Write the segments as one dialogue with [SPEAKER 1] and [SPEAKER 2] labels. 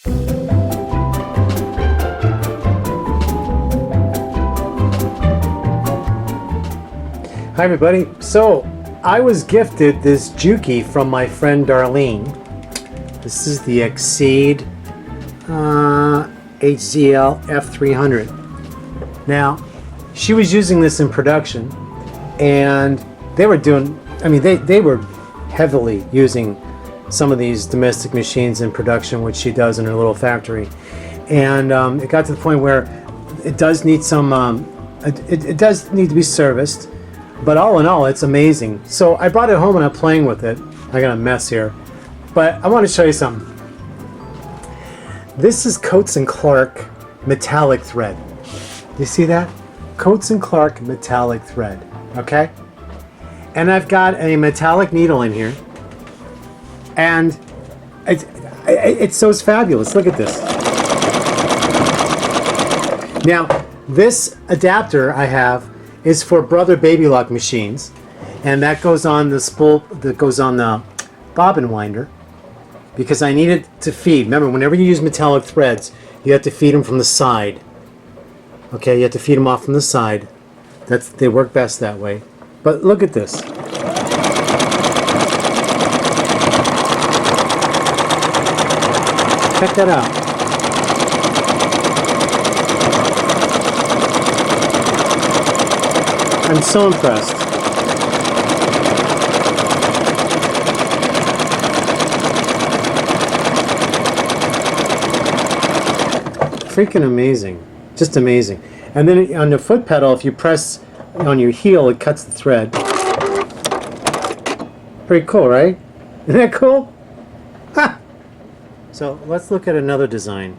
[SPEAKER 1] Hi everybody. So I was gifted this Juki from my friend Darlene. This is the HZL-F300. Now she was using this in production and they were doing, they were heavily using some of these domestic machines in production, which she does in her little factory. And it got to the point where it does need some, it does need to be serviced. But all in all, it's amazing. So I brought it home and I'm playing with it. I got a mess here. But I want to show you something. This is Coats & Clark metallic thread. You see that? Coats & Clark metallic thread. Okay? And I've got a metallic needle in here. And it's so fabulous. Look at this. Now, this adapter I have is for Brother Baby Lock machines, and that goes on the spool, that goes on the bobbin winder, because I need it to feed. Remember, whenever you use metallic threads, you have to feed them from the side. Okay, you have to feed them off from the side. They work best that way. But look at this. Check that out. I'm so impressed. Freaking amazing. Just amazing. And then on the foot pedal, if you press on your heel, it cuts the thread. Pretty cool, right? Isn't that cool? Ha! So let's look at another design.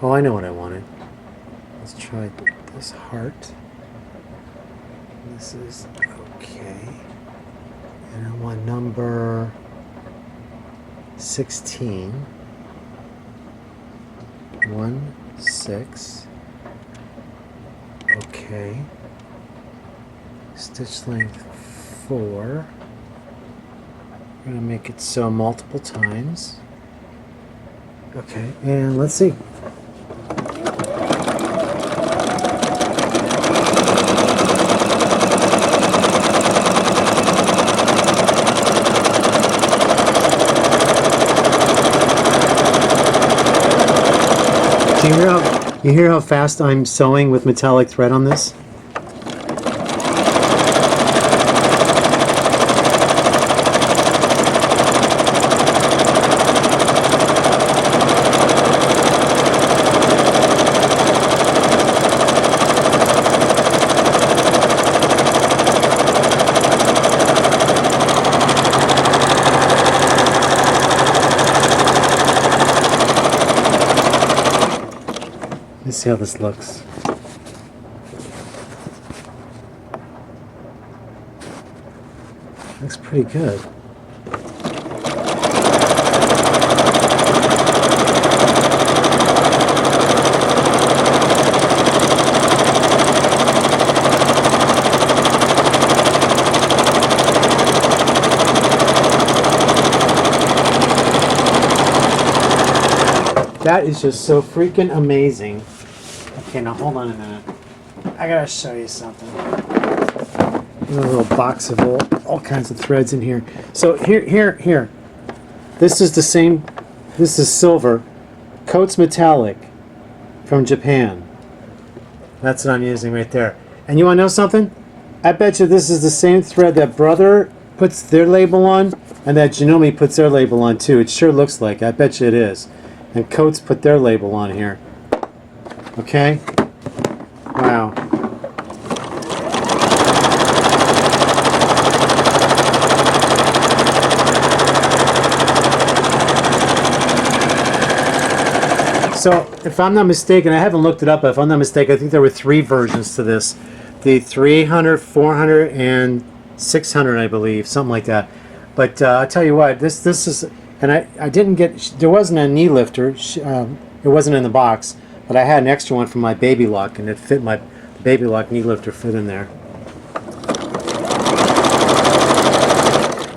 [SPEAKER 1] Oh, I know what I wanted. Let's try this heart. This is okay. And I want number 16. 1, 6. Okay. Stitch length 4. We're going to make it so multiple times. Okay, and let's see. You hear how fast I'm sewing with metallic thread on this? Let's see how this looks. Looks pretty good. That is just so freaking amazing. Okay, now hold on a minute. I gotta show you something. A little box of all kinds of threads in here. So here. This is the same. This is silver. Coats metallic from Japan. That's what I'm using right there. And you want to know something? I bet you this is the same thread that Brother puts their label on, and that Janome puts their label on too. It sure looks like. I bet you it is. And Coats put their label on here. Okay? Wow. So, if I'm not mistaken, I haven't looked it up, but if I'm not mistaken, I think there were 3 versions to this. The 300, 400, and 600, I believe, something like that. But I'll tell you what, this is, and I didn't get, there wasn't a knee lifter, it wasn't in the box, but I had an extra one for my baby lock, and it fit my baby lock knee lifter fit in there.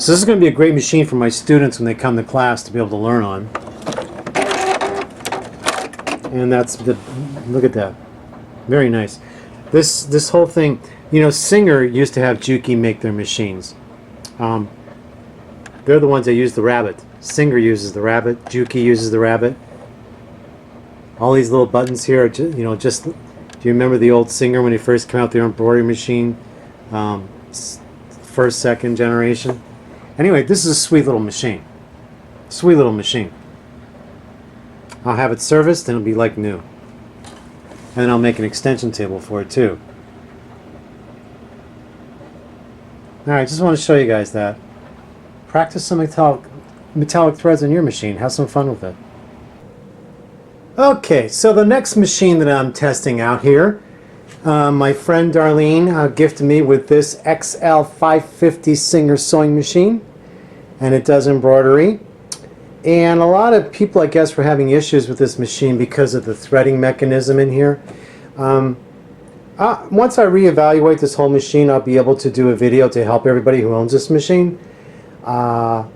[SPEAKER 1] So this is going to be a great machine for my students when they come to class to be able to learn on. And that's the, look at that, very nice. This whole thing, you know, Singer used to have Juki make their machines. They're the ones that use the rabbit. Singer uses the rabbit. Juki uses the rabbit. All these little buttons here are just, you know, just. Do you remember the old Singer when they first came out, their embroidery machine, first, second generation? Anyway, this is a sweet little machine. Sweet little machine. I'll have it serviced and it'll be like new. And then I'll make an extension table for it too. Alright, just want to show you guys that. Practice some metallic threads on your machine. Have some fun with it. Okay, so the next machine that I'm testing out here, my friend Darlene gifted me with this XL-550 Singer sewing machine, and it does embroidery. And a lot of people, I guess, were having issues with this machine because of the threading mechanism in here. Once I reevaluate this whole machine, I'll be able to do a video to help everybody who owns this machine. I've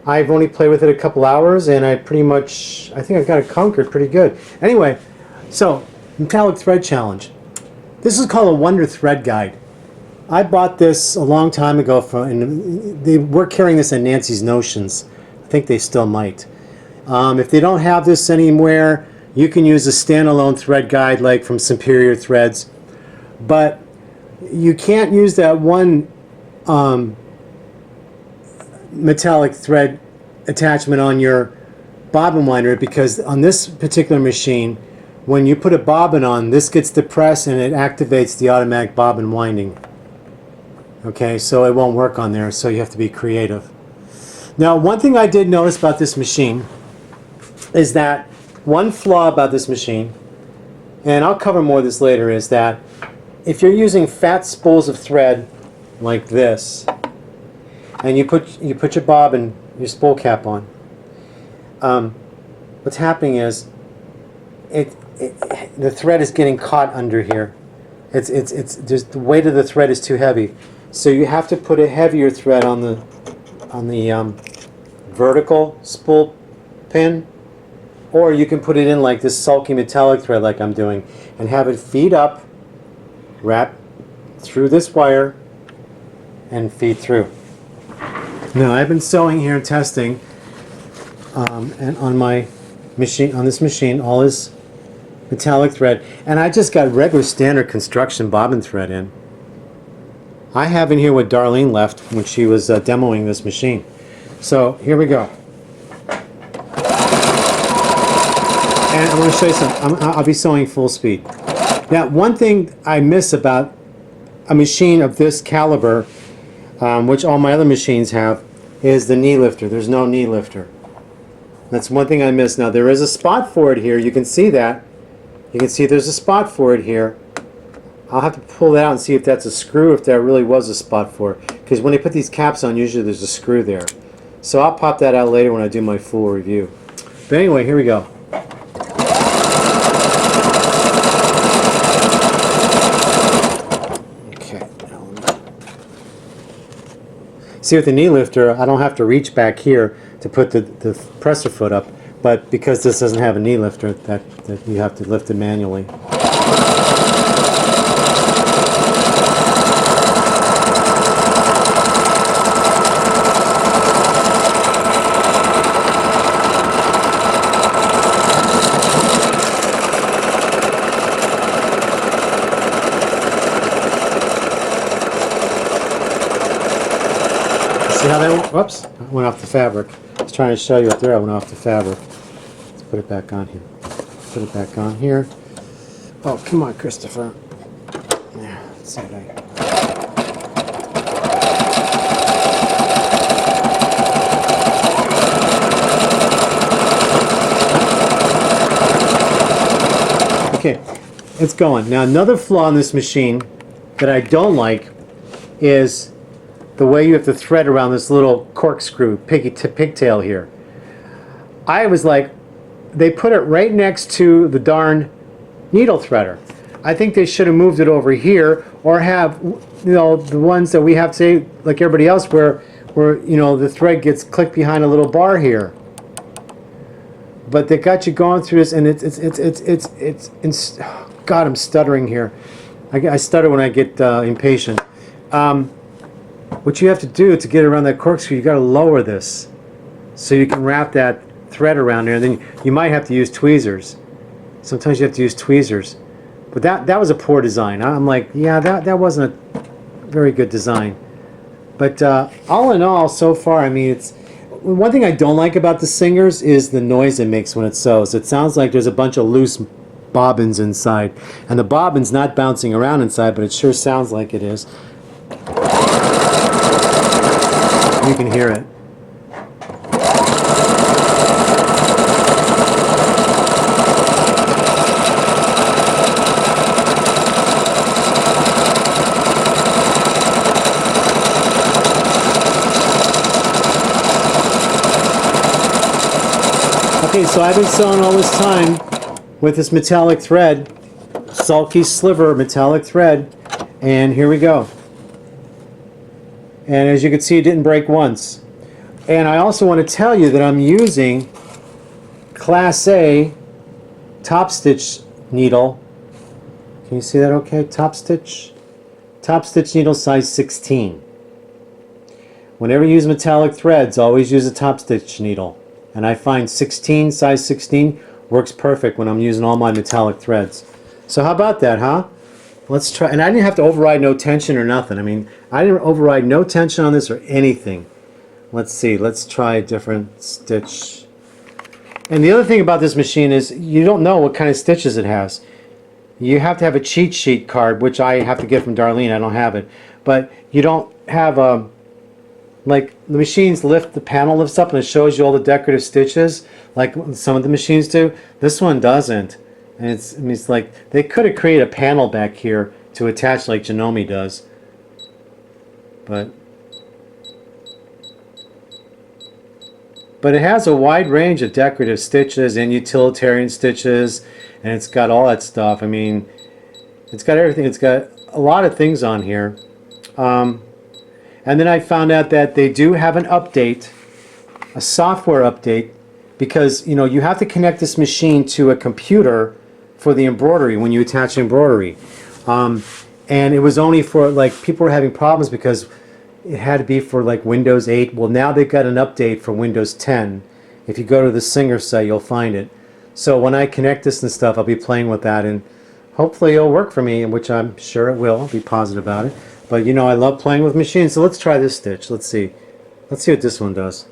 [SPEAKER 1] only played with it a couple hours, and I think I've got it conquered pretty good. Anyway, so metallic thread challenge. This is called a Wonder Thread Guide. I bought this a long time ago and they were carrying this in Nancy's Notions. I think they still might. If they don't have this anywhere, you can use a standalone thread guide like from Superior Threads, but you can't use that one metallic thread attachment on your bobbin winder, because on this particular machine, when you put a bobbin on, this gets depressed and it activates the automatic bobbin winding. Okay, so it won't work on there, so you have to be creative. Now, one thing I did notice about this machine is that one flaw about this machine, and I'll cover more of this later, is that if you're using fat spools of thread like this, and you put your bobbin, your spool cap on, what's happening is the thread is getting caught under here. The weight of the thread is too heavy, so you have to put a heavier thread on the vertical spool pin, or you can put it in like this sulky metallic thread like I'm doing, and have it feed up, wrap through this wire, and feed through. Now I've been sewing here and testing, and on my machine, on this machine, all is metallic thread, and I just got regular standard construction bobbin thread in. I have in here what Darlene left when she was demoing this machine. So here we go. And I'm going to show you something. I'll be sewing full speed. Now, one thing I miss about a machine of this caliber, which all my other machines have, is the knee lifter. There's no knee lifter. That's one thing I miss. Now, there is a spot for it here. You can see that. You can see there's a spot for it here. I'll have to pull that out and see if that's a screw, if there really was a spot for it. Because when they put these caps on, usually there's a screw there. So I'll pop that out later when I do my full review. But anyway, here we go. Okay. See, with the knee lifter, I don't have to reach back here to put the presser foot up. But because this doesn't have a knee lifter, that you have to lift it manually. See how that went? Whoops, I went off the fabric. I was trying to show you up there, I went off the fabric. Let's put it back on here. Put it back on here. Oh, come on, Christopher. Yeah, let's see what Okay, it's going. Now, another flaw in this machine that I don't like is the way you have to thread around this little corkscrew pigtail here. I was like, they put it right next to the darn needle threader. I think they should have moved it over here, or have, you know, the ones that we have today, like everybody else, where where, you know, the thread gets clicked behind a little bar here. But they got you going through this, and it's God, I'm stuttering here. I stutter when I get impatient. What you have to do to get around that corkscrew, you got to lower this so you can wrap that thread around there. And then you might have to use tweezers. Sometimes you have to use tweezers. But that was a poor design. I'm like, yeah, that wasn't a very good design. But all in all, so far, I mean, it's one thing I don't like about the Singers is the noise it makes when it sews. It sounds like there's a bunch of loose bobbins inside, and the bobbin's not bouncing around inside, but it sure sounds like it is. You can hear it. Okay, so I've been sewing all this time with this metallic thread, sulky sliver metallic thread, and here we go. And as you can see, it didn't break once. And I also want to tell you that I'm using Class A top stitch needle. Can you see that okay? Top stitch needle size 16. Whenever you use metallic threads, always use a top stitch needle. And I find size 16 works perfect when I'm using all my metallic threads. So how about that, huh? Let's try. And I didn't have to override no tension or nothing. I mean, I didn't override no tension on this or anything. Let's see. Let's try a different stitch. And the other thing about this machine is you don't know what kind of stitches it has. You have to have a cheat sheet card, which I have to get from Darlene. I don't have it. But you don't have a... Like the machines lift, the panel lifts up and it shows you all the decorative stitches like some of the machines do. This one doesn't. And it's like they could have created a panel back here to attach like Janome does. But it has a wide range of decorative stitches and utilitarian stitches, and it's got all that stuff. I mean, it's got everything. It's got a lot of things on here. And then I found out that they do have an update, a software update, because you know you have to connect this machine to a computer for the embroidery when you attach embroidery. And it was only for like people were having problems because it had to be for like Windows 8. Well, now they've got an update for Windows 10. If you go to the Singer site, you'll find it. So when I connect this and stuff, I'll be playing with that, and hopefully it'll work for me, which I'm sure it will. I'll be positive about it. But you know, I love playing with machines, so let's try this stitch. Let's see what this one does.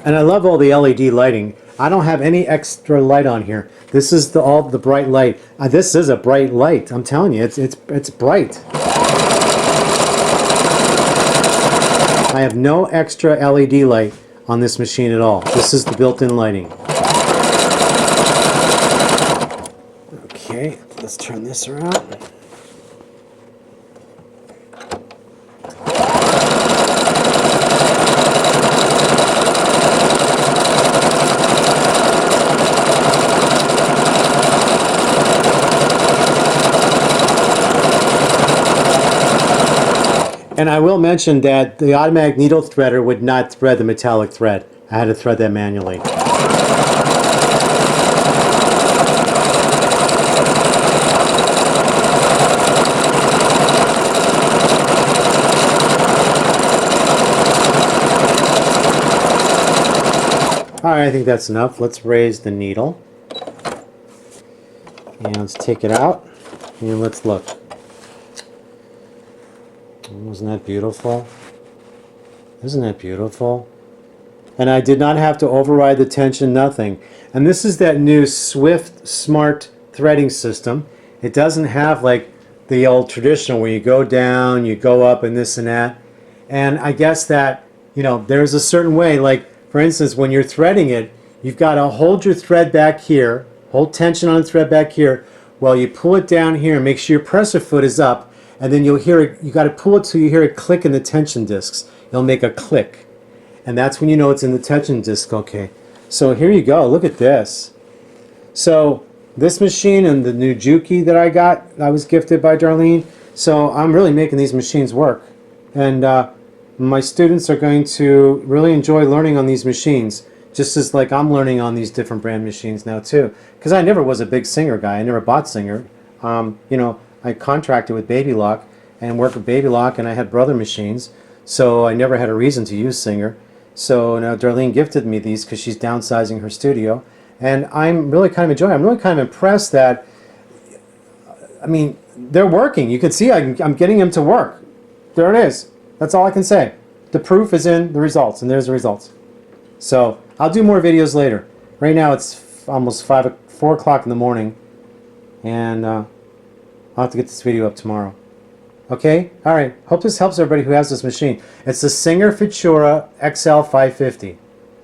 [SPEAKER 1] And I love all the LED lighting. I don't have any extra light on here. This is all the bright light. This is a bright light. I'm telling you, it's bright. I have no extra LED light on this machine at all. This is the built-in lighting. Okay, let's turn this around. And I will mention that the automatic needle threader would not thread the metallic thread. I had to thread that manually. Alright, I think that's enough. Let's raise the needle. And let's take it out. And let's look. Wasn't that beautiful? Isn't that beautiful? And I did not have to override the tension, nothing. And this is that new Swift Smart threading system. It doesn't have like the old traditional where you go down, you go up, and this and that. And I guess that, you know, there's a certain way, like for instance, when you're threading it, you've got to hold your thread back here, hold tension on the thread back here, while you pull it down here and make sure your presser foot is up. and then you'll hear it. You got to pull it till you hear it click in the tension discs. It'll make a click, and that's when you know it's in the tension disc. Okay, so here you go. Look at this. So this machine and the new Juki that I was gifted by Darlene. So I'm really making these machines work, and my students are going to really enjoy learning on these machines, just as like I'm learning on these different brand machines now too. Because I never was a big Singer guy. I never bought Singer. You know, I contracted with Baby Lock and worked with Baby Lock, and I had brother machines, so I never had a reason to use Singer. So now Darlene gifted me these because she's downsizing her studio, and I'm really kind of enjoying it. I'm really kind of impressed that, I mean, they're working. You can see I'm getting them to work. There it is. That's all I can say. The proof is in the results, and there's the results. So I'll do more videos later. Right now it's almost 4 o'clock in the morning, and I'll have to get this video up tomorrow. Okay? Alright. Hope this helps everybody who has this machine. It's the Singer Futura XL-550.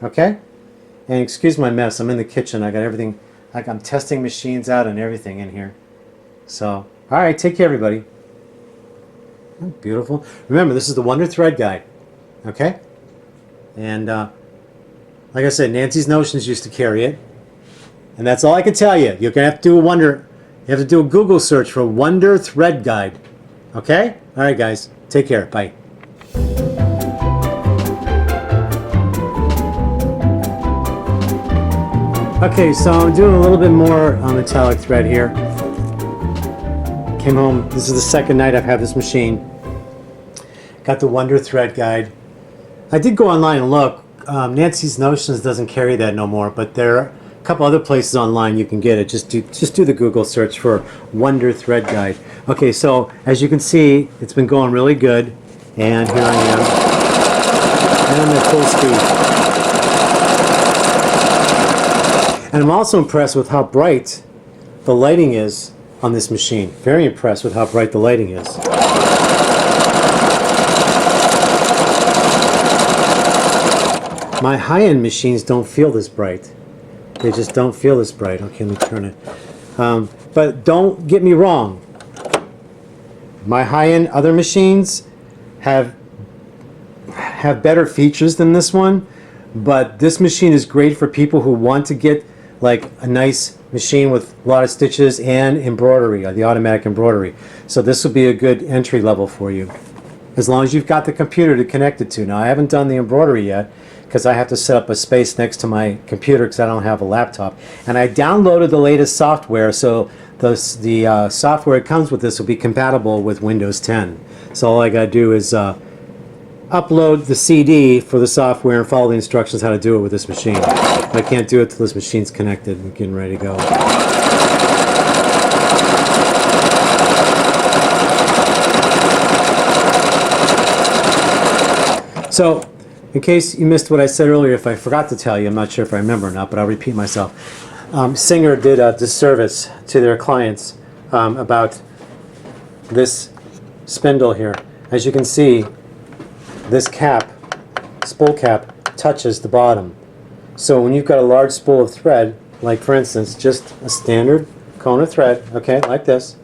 [SPEAKER 1] Okay? And excuse my mess. I'm in the kitchen. I got everything. Like I'm testing machines out and everything in here. So, alright. Take care, everybody. Oh, beautiful. Remember, this is the Wonder Thread Guide. Okay? And, like I said, Nancy's Notions used to carry it. And that's all I can tell you. You're going to have to do you have to do a Google search for Wonder Thread Guide. Okay? Alright, guys. Take care. Bye. Okay, so I'm doing a little bit more metallic thread here. Came home. This is the second night I've had this machine. Got the Wonder Thread Guide. I did go online and look. Nancy's Notions doesn't carry that no more, but there are a couple other places online you can get it. Just do the Google search for Wonder Thread Guide. Okay, so as you can see, it's been going really good, and here I am, and I'm at full speed. And I'm also impressed with how bright the lighting is on this machine. Very impressed with how bright the lighting is. My high-end machines don't feel this bright. They just don't feel this bright. Okay, let me turn it. But don't get me wrong. My high-end other machines have better features than this one, but this machine is great for people who want to get like a nice machine with a lot of stitches and embroidery, or the automatic embroidery. So this will be a good entry level for you, as long as you've got the computer to connect it to. Now I haven't done the embroidery yet because I have to set up a space next to my computer because I don't have a laptop. And I downloaded the latest software, so the software it comes with this will be compatible with Windows 10. So all I got to do is upload the CD for the software and follow the instructions how to do it with this machine. But I can't do it till this machine's connected and getting ready to go. So, in case you missed what I said earlier, if I forgot to tell you, I'm not sure if I remember or not, but I'll repeat myself. Singer did a disservice to their clients about this spindle here. As you can see, this cap, spool cap, touches the bottom. So when you've got a large spool of thread, like for instance, just a standard cone of thread, okay, like this,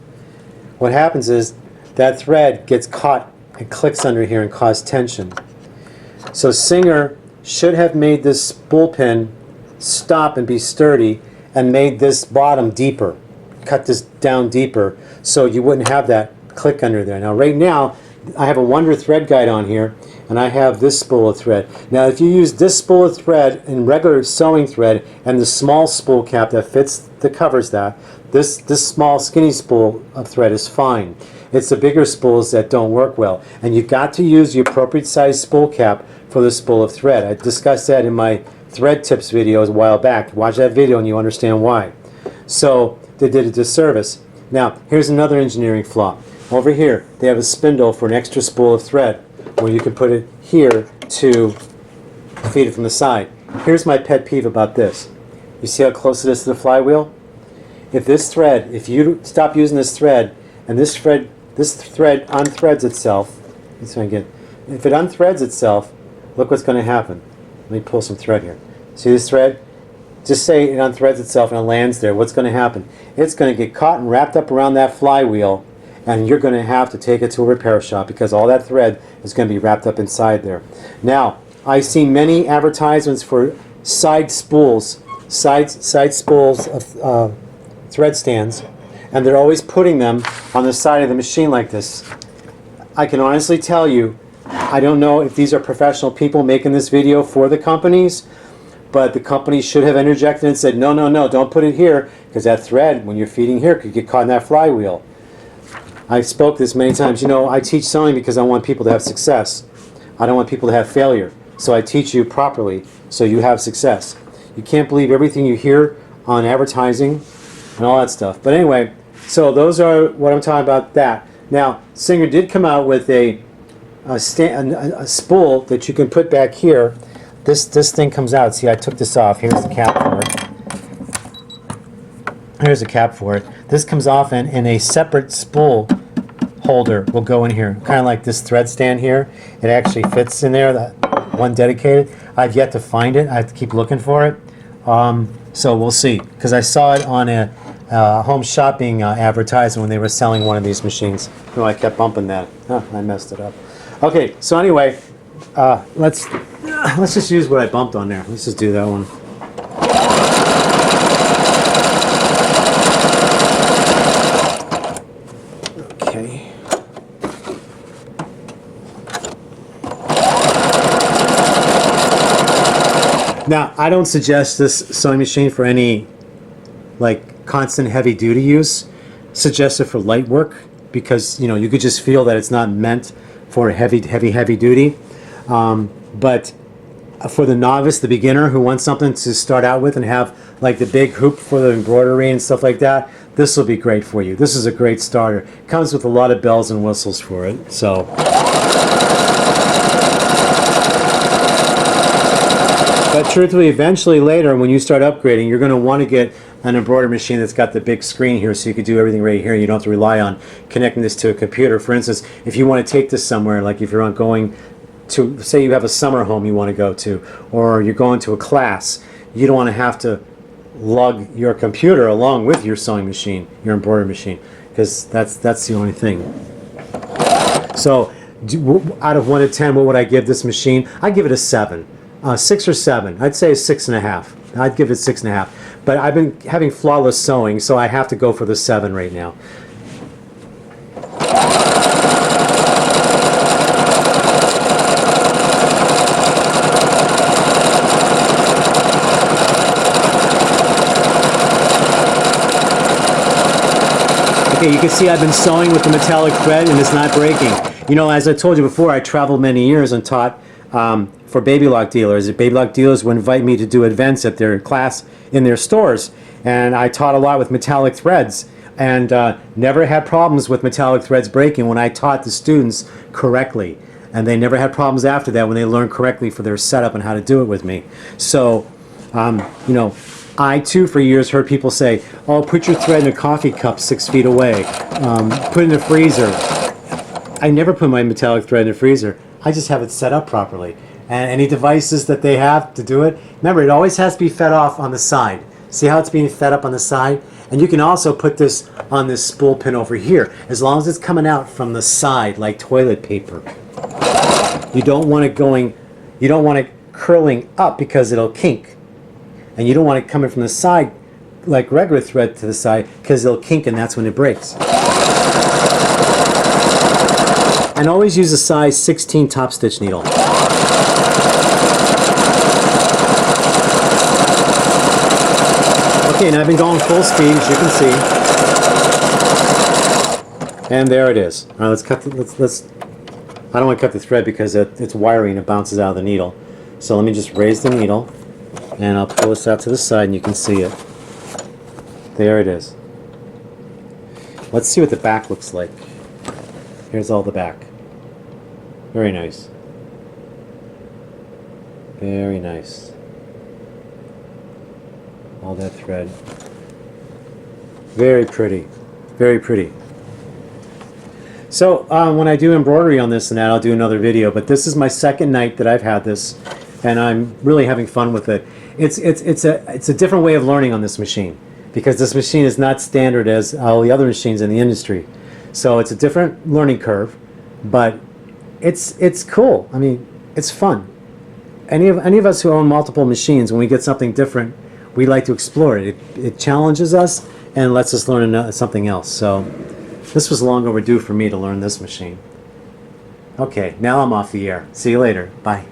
[SPEAKER 1] what happens is that thread gets caught and clicks under here and causes tension. So Singer should have made this spool pin stop and be sturdy and made this bottom deeper, cut this down deeper so you wouldn't have that click under there. Now right now I have a Wonder Thread Guide on here, and I have this spool of thread. Now if you use this spool of thread in regular sewing thread and the small spool cap that covers that, this small skinny spool of thread is fine. It's the bigger spools that don't work well, and you've got to use the appropriate size spool cap for the spool of thread. I discussed that in my thread tips videos a while back. Watch that video and you understand why. So they did a disservice. Now here's another engineering flaw. Over here they have a spindle for an extra spool of thread where you can put it here to feed it from the side. Here's my pet peeve about this. You see how close it is to the flywheel? If you stop using this thread and this thread unthreads itself, if it unthreads itself, look what's going to happen. Let me pull some thread here. See this thread? Just say it unthreads itself and it lands there. What's going to happen? It's going to get caught and wrapped up around that flywheel,
[SPEAKER 2] and you're going to have to take it to a repair shop because all that thread is going to be wrapped up inside there. Now, I see many advertisements for side spools of thread stands, and they're always putting them on the side of the machine like this. I can honestly tell you, I don't know if these are professional people making this video for the companies, but the companies should have interjected and said, no, no, no, don't put it here, because that thread, when you're feeding here, could get caught in that flywheel. I spoke this many times. You know, I teach sewing because I want people to have success. I don't want people to have failure. So I teach you properly so you have success. You can't believe everything you hear on advertising and all that stuff. But anyway, so those are what I'm talking about that. Now, Singer did come out with a spool that you can put back here. This thing comes out. See, I took this off. Here's the cap for it. Here's a cap for it. This comes off, and a separate spool holder will go in here, kind of like this thread stand here. It actually fits in there, that one dedicated. I've yet to find it. I have to keep looking for it. So we'll see, because I saw it on a home shopping advertisement when they were selling one of these machines. Oh, I kept bumping that. Oh, I messed it up. Okay, so anyway, let's just use what I bumped on there. Let's just do that one. Okay. Now, I don't suggest this sewing machine for any like constant heavy duty use. Suggest it for light work because you know you could just feel that it's not meant for heavy duty. But for the novice, the beginner who wants something to start out with and have like the big hoop for the embroidery and stuff like that, this will be great for you. This is a great starter. Comes with a lot of bells and whistles for it. So. But truthfully, eventually later, when you start upgrading, you're going to want to get an embroidery machine that's got the big screen here so you can do everything right here. You don't have to rely on connecting this to a computer. For instance, if you want to take this somewhere, like if you're going to, say you have a summer home you want to go to, or you're going to a class, you don't want to have to lug your computer along with your sewing machine, your embroidery machine, because that's the only thing. So out of 1 to 10, what would I give this machine? I'd give it a 7. 6 or 7. I'd say 6.5. I'd give it 6.5. But I've been having flawless sewing, so I have to go for the 7 right now. Okay, you can see I've been sewing with the metallic thread and it's not breaking. You know, as I told you before, I traveled many years and taught for baby lock dealers. Baby lock dealers would invite me to do events at their class in their stores, and I taught a lot with metallic threads and never had problems with metallic threads breaking when I taught the students correctly, and they never had problems after that when they learned correctly for their setup and how to do it with me. So you know, I too for years heard people say, oh, put your thread in a coffee cup 6 feet away, put it in the freezer. I never put my metallic thread in the freezer. I just have it set up properly. And any devices that they have to do it, remember, it always has to be fed off on the side. See how it's being fed up on the side? And you can also put this on this spool pin over here, as long as it's coming out from the side like toilet paper. You don't want it curling up because it'll kink. And you don't want it coming from the side like regular thread to the side because it'll kink and that's when it breaks. And always use a size 16 top stitch needle. Okay, and I've been going full speed, as you can see. And there it is. All right, let's cut. I don't want to cut the thread because it's wiry and it bounces out of the needle. So let me just raise the needle, and I'll pull this out to the side, and you can see it. There it is. Let's see what the back looks like. Here's all the back. Very nice. Very nice. All that thread. Very pretty. Very pretty. So when I do embroidery on this and that, I'll do another video. But this is my second night that I've had this, and I'm really having fun with it. It's a different way of learning on this machine, because this machine is not standard as all the other machines in the industry. So it's a different learning curve, but it's cool. I mean, it's fun. Any of us who own multiple machines, when we get something different, we like to explore it. It challenges us and lets us learn something else. So this was long overdue for me to learn this machine. Okay, now I'm off the air. See you later. Bye.